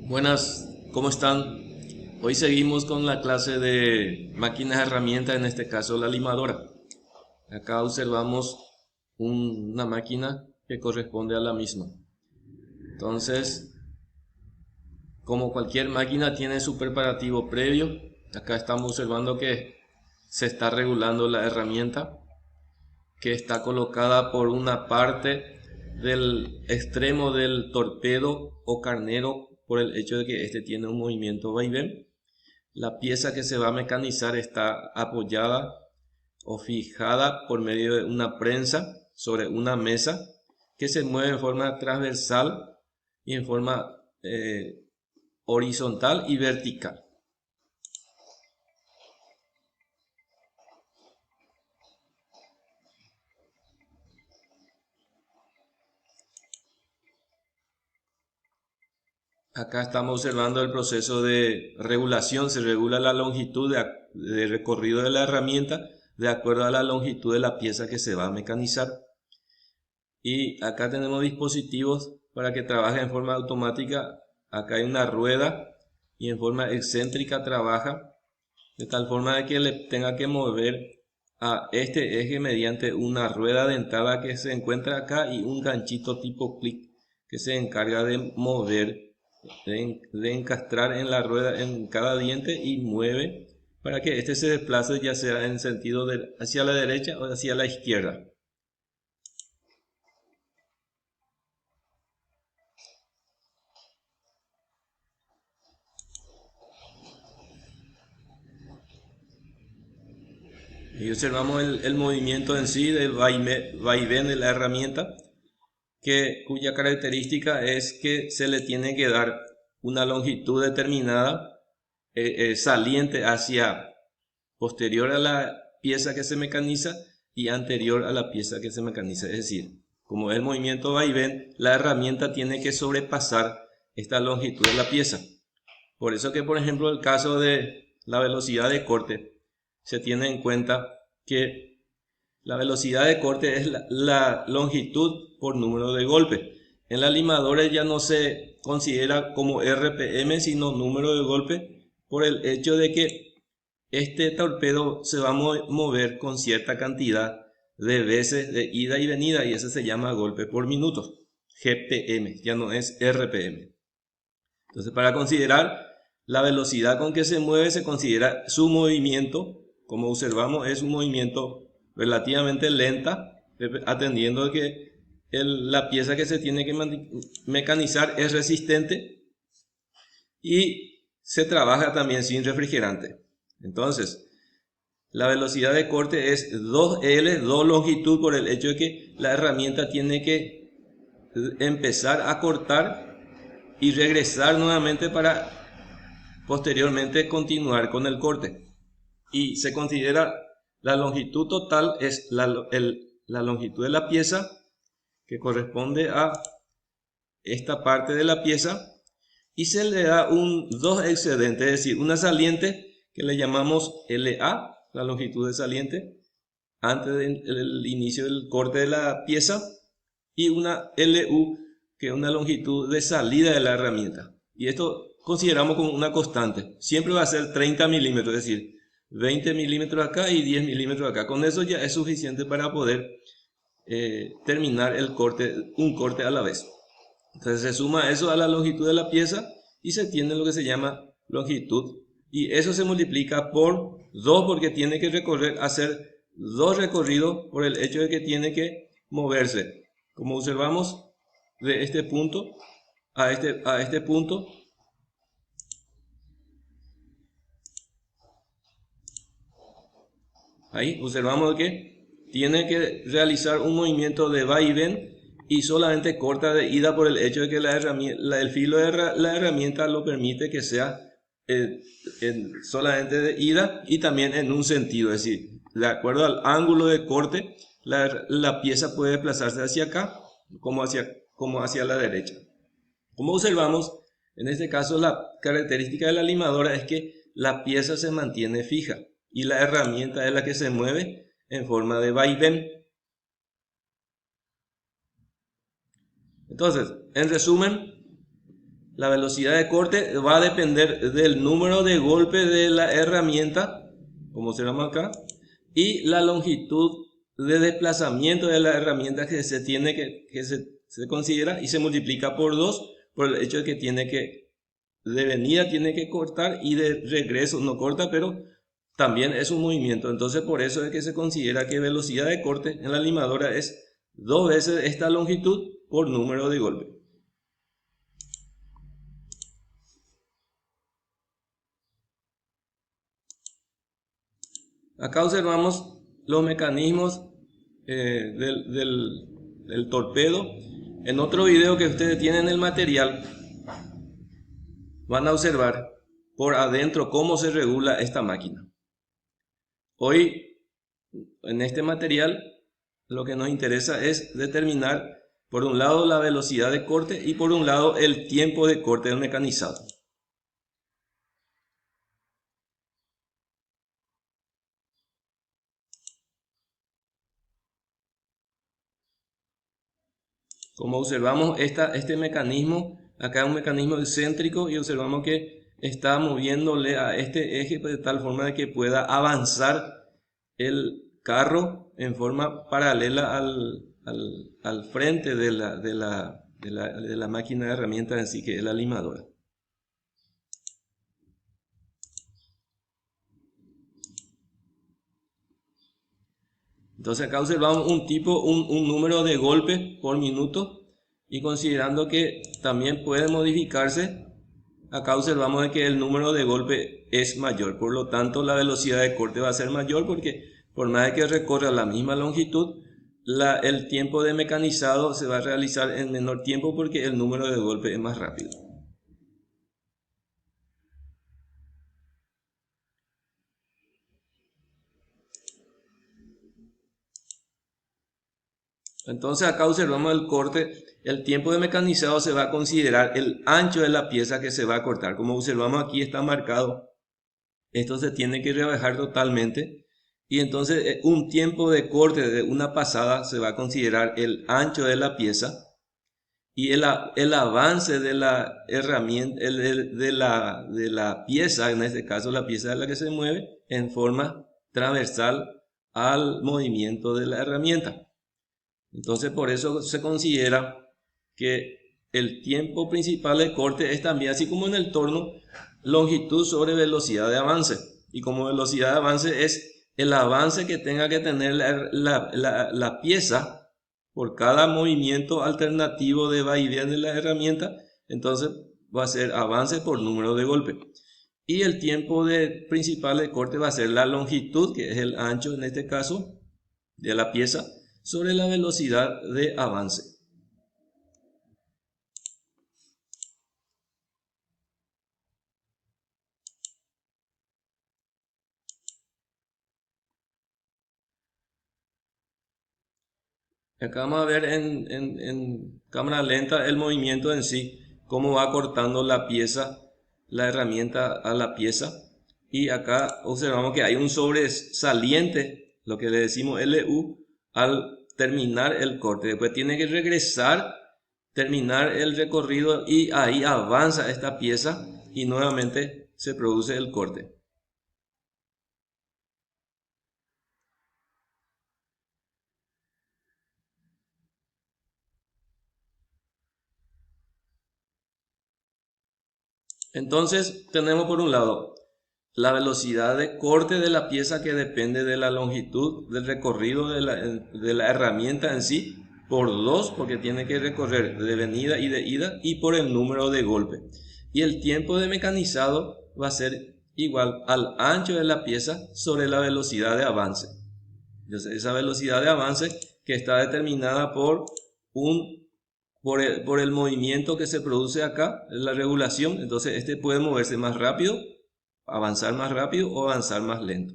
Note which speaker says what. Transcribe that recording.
Speaker 1: Buenas, ¿cómo están? Hoy seguimos con la clase de máquinas herramientas, en este caso la limadora. Acá observamos una máquina que corresponde a la misma. Entonces, como cualquier máquina tiene su preparativo previo, acá estamos observando que se está regulando la herramienta, que está colocada por una parte del extremo del torpedo o carnero por el hecho de que este tiene un movimiento vaivén. La pieza que se va a mecanizar está apoyada o fijada por medio de una prensa sobre una mesa que se mueve en forma transversal y en forma horizontal y vertical. Acá estamos observando el proceso de regulación. Se regula la longitud de recorrido de la herramienta de acuerdo a la longitud de la pieza que se va a mecanizar. Y acá tenemos dispositivos para que trabaje en forma automática. Acá hay una rueda y en forma excéntrica trabaja de tal forma de que le tenga que mover a este eje mediante una rueda dentada que se encuentra acá y un ganchito tipo clic que se encarga de mover, de encastrar en la rueda en cada diente y mueve para que este se desplace ya sea en sentido hacia la derecha o hacia la izquierda. Y observamos el movimiento en sí del vaivén de la herramienta, cuya característica es que se le tiene que dar una longitud determinada, saliente hacia posterior a la pieza que se mecaniza y anterior a la pieza que se mecaniza. Es decir, como el movimiento vaivén, la herramienta tiene que sobrepasar esta longitud de la pieza. Por eso que, por ejemplo, el caso de la velocidad de corte, se tiene en cuenta que la velocidad de corte es la longitud por número de golpe. En la limadora ya no se considera como RPM, sino número de golpe, por el hecho de que este torpedo se va a mover con cierta cantidad de veces de ida y venida, y eso se llama golpe por minuto, GPM, ya no es RPM. Entonces, para considerar la velocidad con que se mueve, se considera su movimiento. Como observamos, es un movimiento relativamente lenta, atendiendo a que la pieza que se tiene que mecanizar es resistente y se trabaja también sin refrigerante. Entonces, la velocidad de corte es 2L, 2 longitud, por el hecho de que la herramienta tiene que empezar a cortar y regresar nuevamente para posteriormente continuar con el corte. Y se considera la longitud total es la longitud de la pieza, que corresponde a esta parte de la pieza, y se le da dos excedentes, es decir, una saliente que le llamamos LA, la longitud de saliente, antes del inicio del corte de la pieza, y una LU, que es una longitud de salida de la herramienta. Y esto consideramos como una constante. Siempre va a ser 30 milímetros, es decir, 20 milímetros acá y 10 milímetros acá. Con eso ya es suficiente para poder terminar un corte a la vez. Entonces se suma eso a la longitud de la pieza y se tiene lo que se llama longitud. Y eso se multiplica por 2 porque tiene que hacer dos recorridos por el hecho de que tiene que moverse. Como observamos, de este punto a este punto, ahí observamos que tiene que realizar un movimiento de va y ven y solamente corta de ida por el hecho de que el filo de la herramienta lo permite que sea solamente de ida y también en un sentido, es decir, de acuerdo al ángulo de corte, la pieza puede desplazarse hacia acá como hacia la derecha. Como observamos, en este caso la característica de la limadora es que la pieza se mantiene fija y la herramienta es la que se mueve en forma de vaivén. Entonces, en resumen, La velocidad de corte va a depender del número de golpes de la herramienta, como se llama acá, y la longitud de desplazamiento de la herramienta que se tiene que se considera y se multiplica por 2 por el hecho de que de venida tiene que cortar y de regreso no corta, pero también es un movimiento. Entonces por eso es que se considera que velocidad de corte en la limadora es 2 veces esta longitud por número de golpe. Acá observamos los mecanismos del torpedo. En otro video que ustedes tienen el material, van a observar por adentro cómo se regula esta máquina. Hoy, en este material, lo que nos interesa es determinar, por un lado, la velocidad de corte y por un lado, el tiempo de corte del mecanizado. Como observamos, este mecanismo, acá es un mecanismo excéntrico y observamos que está moviéndole a este eje de tal forma de que pueda avanzar el carro en forma paralela al frente de la máquina de herramientas en sí, que es la limadora. Entonces acá observamos un número de golpes por minuto y considerando que también puede modificarse, acá observamos de que el número de golpes es mayor, por lo tanto la velocidad de corte va a ser mayor porque por más que recorra la misma longitud, el tiempo de mecanizado se va a realizar en menor tiempo porque el número de golpes es más rápido. Entonces acá observamos el corte, el tiempo de mecanizado se va a considerar el ancho de la pieza que se va a cortar. Como observamos aquí está marcado, esto se tiene que rebajar totalmente y entonces un tiempo de corte de una pasada se va a considerar el ancho de la pieza y el avance de la herramienta, de la pieza, en este caso la pieza de la que se mueve en forma transversal al movimiento de la herramienta. Entonces por eso se considera que el tiempo principal de corte es también, así como en el torno, longitud sobre velocidad de avance. Y como velocidad de avance es el avance que tenga que tener la pieza por cada movimiento alternativo de vaivén de la herramienta, entonces va a ser avance por número de golpe. Y el tiempo principal de corte va a ser la longitud, que es el ancho en este caso, de la pieza, sobre la velocidad de avance. Acá vamos a ver en cámara lenta el movimiento en sí, cómo va cortando la pieza, la herramienta a la pieza. Y acá observamos que hay un sobresaliente, lo que le decimos LU, al terminar el corte. Después tiene que regresar, terminar el recorrido y ahí avanza esta pieza y nuevamente se produce el corte. Entonces tenemos por un lado la velocidad de corte de la pieza que depende de la longitud del recorrido de la herramienta en sí, por 2 porque tiene que recorrer de venida y de ida y por el número de golpe. Y el tiempo de mecanizado va a ser igual al ancho de la pieza sobre la velocidad de avance. Entonces esa velocidad de avance que está determinada por el movimiento que se produce acá, la regulación, entonces este puede moverse más rápido, avanzar más rápido o avanzar más lento.